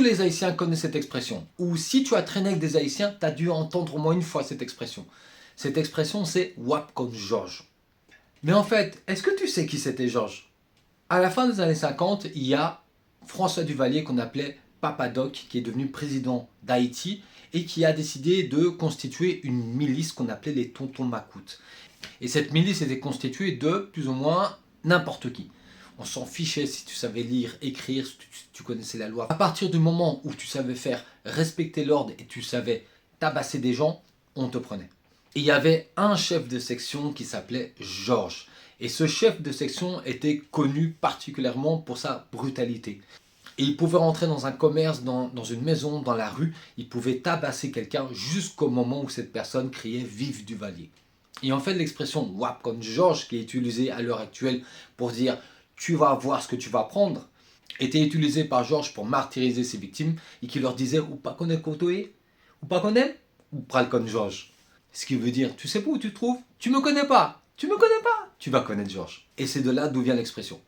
Tous les Haïtiens connaissent cette expression. Ou si tu as traîné avec des Haïtiens, tu as dû entendre au moins une fois cette expression. Cette expression, c'est WAP comme Georges. Mais en fait, est-ce que tu sais qui c'était Georges? À la fin des années 50, il y a François Duvalier qu'on appelait Papa Doc, qui est devenu président d'Haïti et qui a décidé de constituer une milice qu'on appelait les Tontons Macoutes. Et cette milice était constituée de plus ou moins n'importe qui. On s'en fichait si tu savais lire, écrire, si tu connaissais la loi. À partir du moment où tu savais faire respecter l'ordre et tu savais tabasser des gens, on te prenait. Et il y avait un chef de section qui s'appelait Georges. Et ce chef de section était connu particulièrement pour sa brutalité. Et il pouvait rentrer dans un commerce, dans une maison, dans la rue, il pouvait tabasser quelqu'un jusqu'au moment où cette personne criait « Vive Duvalier ». Et en fait, l'expression WAP comme Georges, qui est utilisée à l'heure actuelle pour dire « tu vas voir ce que tu vas prendre », était utilisée par Georges pour martyriser ses victimes et qui leur disait « ou pas connaître côtoyer, ou pas connaître, ou pral comme Georges ». Ce qui veut dire « tu sais pas où tu te trouves, tu me connais pas, tu vas connaître Georges ». Et c'est de là d'où vient l'expression.